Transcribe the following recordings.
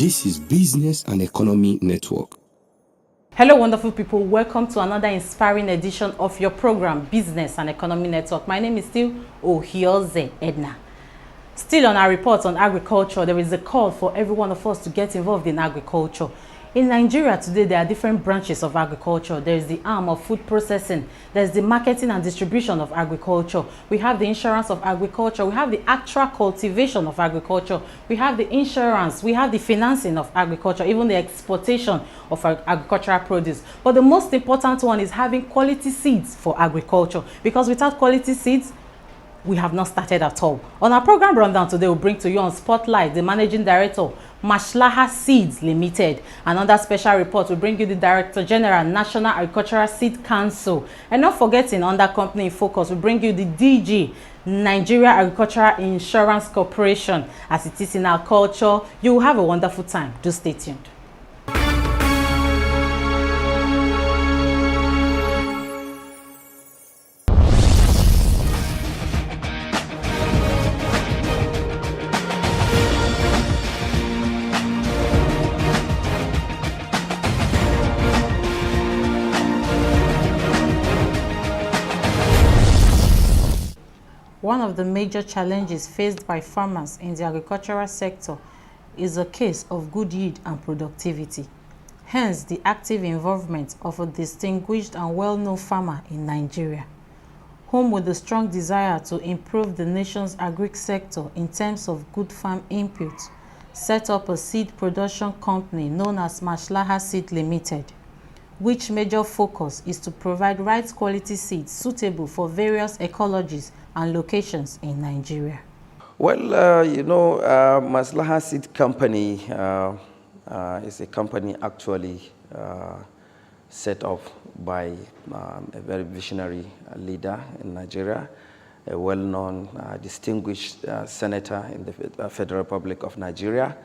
This is Business and Economy Network. Hello wonderful people, welcome to another inspiring edition of your program Business and Economy Network. My name is still Ohioze Edna. Still on our report on agriculture, there is a call for every one of us to get involved in agriculture. In Nigeria today, there are different branches of agriculture. There is the arm of food processing, there is the marketing and distribution of agriculture, we have the insurance of agriculture, we have the actual cultivation of agriculture, we have the insurance, we have the financing of agriculture, even the exportation of agricultural produce. But the most important one is having quality seeds for agriculture, because without quality seeds, we have not started at all. On our program rundown today, we'll bring to you on Spotlight the managing director, Maslaha Seeds Limited. Another special report will bring you the Director General, National Agricultural Seed Council. And not forgetting, under company in focus, we'll bring you the DG, Nigeria Agricultural Insurance Corporation. As it is in our culture, you will have a wonderful time. Do stay tuned. One of the major challenges faced by farmers in the agricultural sector is a case of good yield and productivity. Hence, the active involvement of a distinguished and well-known farmer in Nigeria, whom with a strong desire to improve the nation's agri sector in terms of good farm inputs, set up a seed production company known as Maslaha Seed Limited, which major focus is to provide right quality seeds suitable for various ecologies and locations in Nigeria. Well, Maslaha Seed Company is a company actually set up by a very visionary leader in Nigeria, a well-known, distinguished senator in the Federal Republic of Nigeria,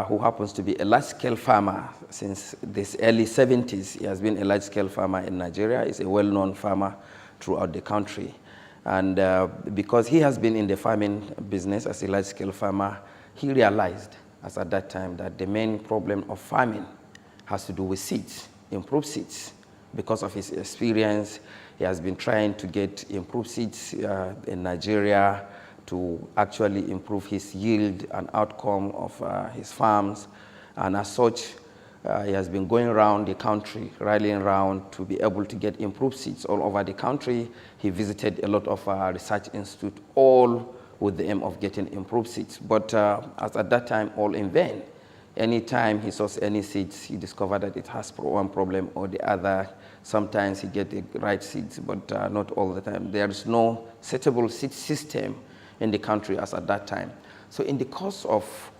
who happens to be a large-scale farmer since the early 70s. He has been a large-scale farmer in Nigeria. He's a well-known farmer throughout the country. And because he has been in the farming business as a large-scale farmer, he realized, as at that time, that the main problem of farming has to do with seeds, improved seeds. Because of his experience, he has been trying to get improved seeds in Nigeria to actually improve his yield and outcome of his farms. And as such, he has been going around the country, rallying around to be able to get improved seeds all over the country. He visited a lot of research institutes, all with the aim of getting improved seeds. But as at that time, all in vain. Anytime he saw any seeds, he discovered that it has one problem or the other. Sometimes he gets the right seeds, but not all the time. There is no suitable seed system in the country as at that time. So in the course of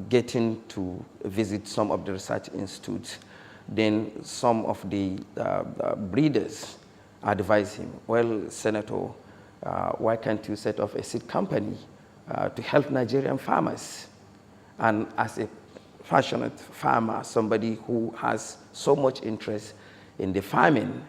getting to visit some of the research institutes, then some of the breeders advised him, well, Senator, why can't you set up a seed company to help Nigerian farmers? And as a passionate farmer, somebody who has so much interest in the farming,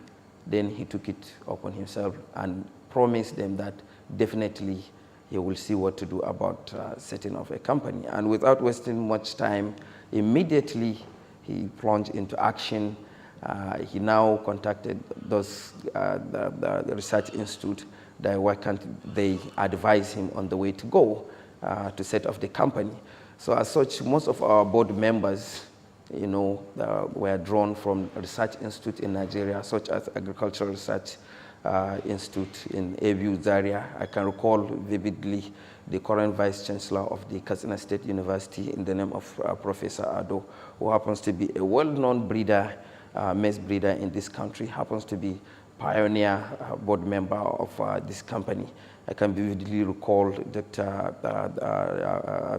then he took it upon himself and promised them that definitely he will see what to do about setting up a company. And without wasting much time, immediately he plunged into action. He now contacted those the research institute that why can't they advise him on the way to go to set up the company. So as such, most of our board members, were drawn from research institute in Nigeria, such as Agricultural Research Institute in ABU Zaria. I can recall vividly the current Vice Chancellor of the Katsina State University in the name of Professor Ado, who happens to be a well-known breeder, maize breeder in this country, happens to be pioneer board member of this company. I can vividly recall Dr.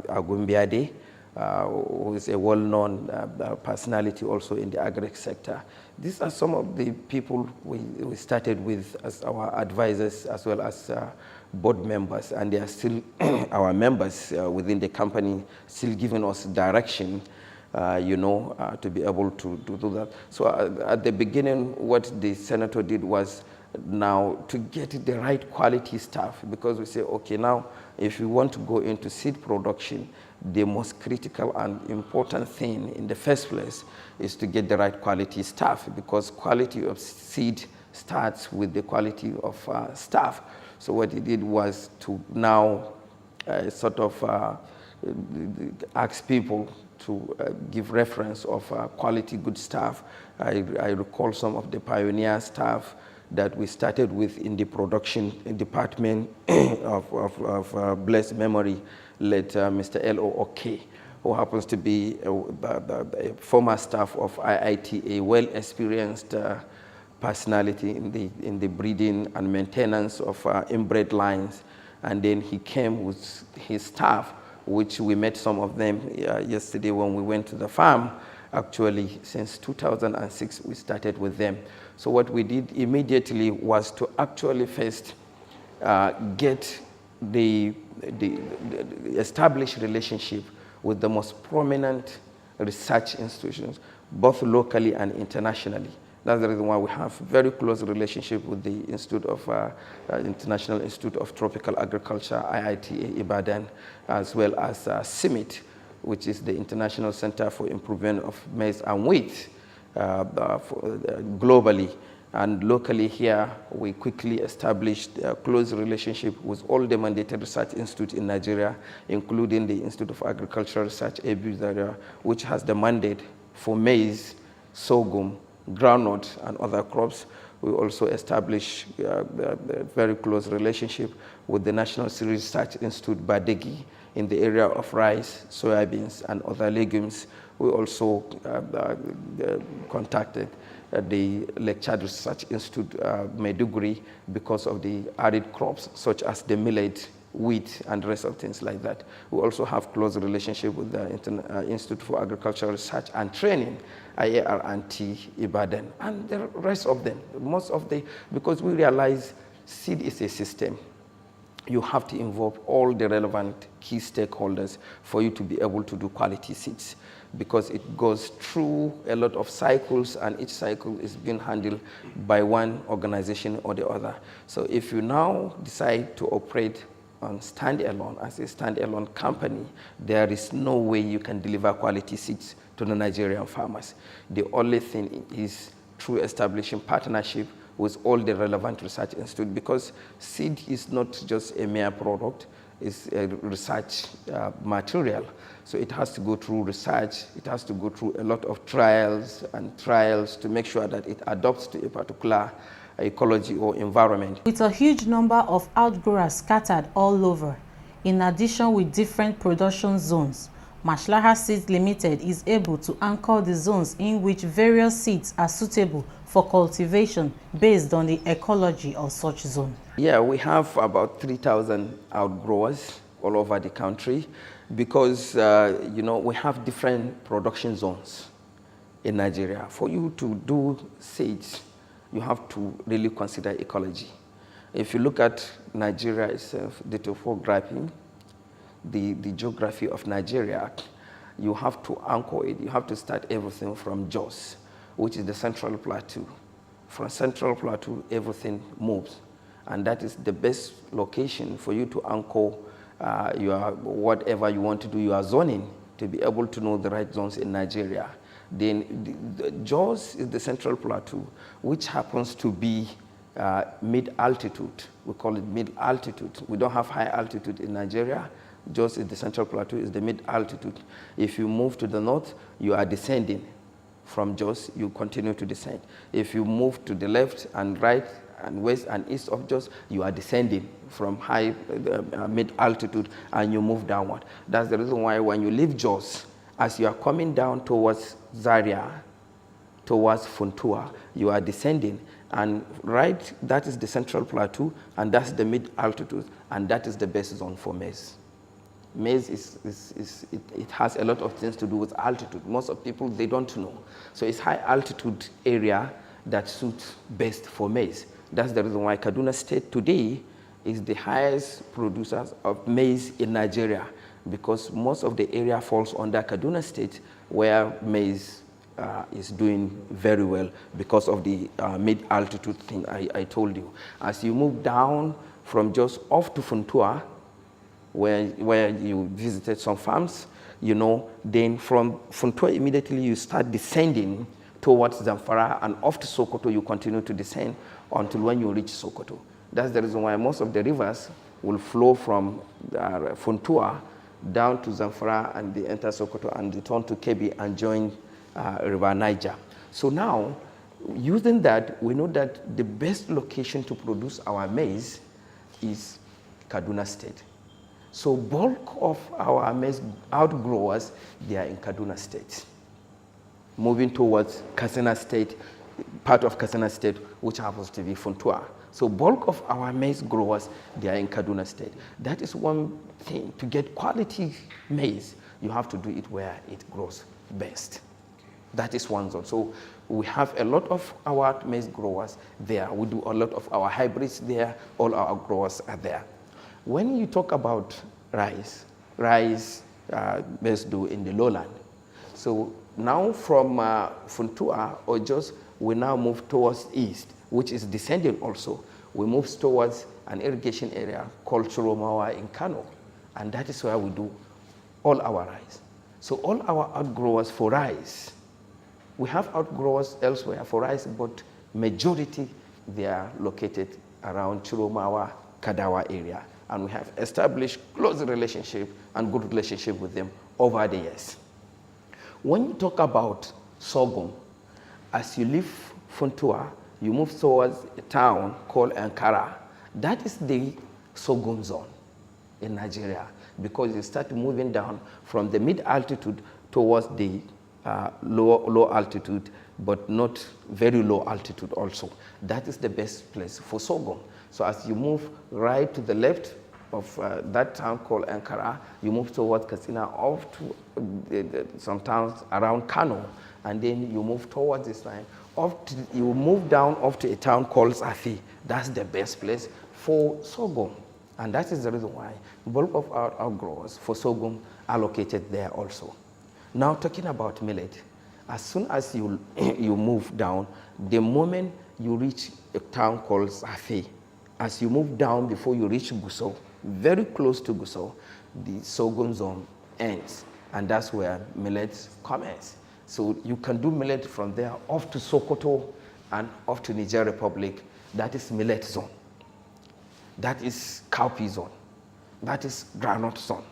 Agumbiade, who is a well-known personality also in the agri sector. These are some of the people we started with as our advisors as well as board members, and they are still our members within the company, still giving us direction, to be able to do that. So at the beginning, what the senator did was now to get the right quality staff, because we say, okay, now if we want to go into seed production, the most critical and important thing in the first place is to get the right quality staff, because quality of seed starts with the quality of staff. So what he did was to now ask people to give reference of quality good staff. I recall some of the pioneer staff that we started with in the production department of blessed memory, late Mr. L.O. Oke, who happens to be a former staff of IIT, a well-experienced personality in the breeding and maintenance of inbred lines. And then he came with his staff, which we met some of them yesterday when we went to the farm. Actually, since 2006, we started with them. So what we did immediately was to actually first get the established relationship with the most prominent research institutions, both locally and internationally. That's the reason why we have very close relationship with the International Institute of Tropical Agriculture, IITA Ibadan, as well as CIMMYT, which is the International Center for Improvement of Maize and Wheat globally. And locally here, we quickly established a close relationship with all the mandated research institutes in Nigeria, including the Institute of Agricultural Research, ABU, which has the mandate for maize, sorghum, groundnut, and other crops. We also established a very close relationship with the National Cereal Research Institute, Badegi, in the area of rice, soybeans, and other legumes. We also contacted the Lake Chad Research Institute, Maiduguri, because of the arid crops, such as the millet, wheat, and the rest of things like that. We also have close relationship with the Institute for Agricultural Research and Training, IAR&T Ibadan, and the rest of them, because we realize seed is a system. You have to involve all the relevant key stakeholders for you to be able to do quality seeds, because it goes through a lot of cycles, and each cycle is being handled by one organization or the other. So if you now decide to operate on standalone, as a standalone company, there is no way you can deliver quality seeds to the Nigerian farmers. The only thing is through establishing partnership with all the relevant research institutes, because seed is not just a mere product, it's a research material. So it has to go through research, it has to go through a lot of trials to make sure that it adapts to a particular ecology or environment. With a huge number of outgrowers scattered all over, in addition with different production zones, Maslaha Seeds Limited is able to anchor the zones in which various seeds are suitable for cultivation based on the ecology of such zone. Yeah, we have about 3,000 outgrowers all over the country, because we have different production zones in Nigeria. For you to do seeds, you have to really consider ecology. If you look at Nigeria itself, the topography, the geography of Nigeria, you have to anchor it. You have to start everything from Jos, which is the Central Plateau. From Central Plateau, everything moves. And that is the best location for you to anchor whatever you want to do, your zoning, to be able to know the right zones in Nigeria. Then Jos is the Central Plateau, which happens to be mid-altitude. We call it mid-altitude. We don't have high altitude in Nigeria. Jos is the Central Plateau, is the mid-altitude. If you move to the north, you are descending. From Jos, you continue to descend. If you move to the left and right and west and east of Jos, you are descending from high mid-altitude, and you move downward. That's the reason why when you leave Jos, as you are coming down towards Zaria, towards Funtua, you are descending. And right, that is the Central Plateau, and that's the mid-altitude, and that is the best zone for maize. Maize it has a lot of things to do with altitude. Most of people, they don't know. So it's high altitude area that suits best for maize. That's the reason why Kaduna State today is the highest producer of maize in Nigeria, because most of the area falls under Kaduna State, where maize is doing very well because of the mid-altitude thing I told you. As you move down from just off to Funtua, where you visited some farms, you know, then from Funtua immediately you start descending towards Zamfara, and off to Sokoto you continue to descend until when you reach Sokoto. That's the reason why most of the rivers will flow from Funtua down to Zamfara, and they enter Sokoto and return to Kebbi and join River Niger. So now, using that, we know that the best location to produce our maize is Kaduna State. So bulk of our maize outgrowers, they are in Kaduna State. Moving towards Katsina State, part of Katsina State, which happens to be Funtua. So bulk of our maize growers, they are in Kaduna State. That is one thing. To get quality maize, you have to do it where it grows best. That is one zone. So we have a lot of our maize growers there. We do a lot of our hybrids there. All our growers are there. When you talk about rice best do in the lowland. So now from Funtua or Jos, we now move towards east, which is descending also. We move towards an irrigation area called Churomawa in Kano, and that is where we do all our rice. So all our outgrowers for rice, we have outgrowers elsewhere for rice, but majority, they are located around Churomawa, Kadawa area, and we have established close relationship and good relationship with them over the years. When you talk about sorghum, as you leave Funtua, you move towards a town called Ankara. That is the sorghum zone in Nigeria, because you start moving down from the mid-altitude towards the low altitude, but not very low altitude also. That is the best place for sorghum. So as you move right to the left of that town called Ankara, you move towards Katsina, off to some towns around Kano, and then you move towards this line. You move down off to a town called Safi. That's the best place for sorghum. And that is the reason why bulk of our outgrowers for sorghum are located there also. Now talking about millet, as soon as you move down, the moment you reach a town called Safi, as you move down before you reach Gusau, very close to Gusau, the sorghum zone ends, and that's where millet commences. So you can do millet from there off to Sokoto and off to Niger Republic. That is millet zone. That is cowpea zone. That is groundnut zone.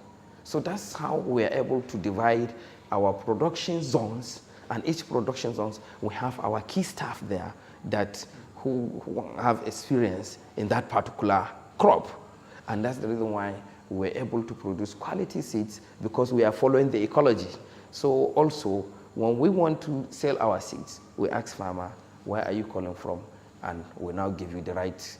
So that's how we are able to divide our production zones, and each production zones, we have our key staff there who have experience in that particular crop. And that's the reason why we're able to produce quality seeds, because we are following the ecology. So also, when we want to sell our seeds, we ask farmer, where are you calling from? And we now give you the right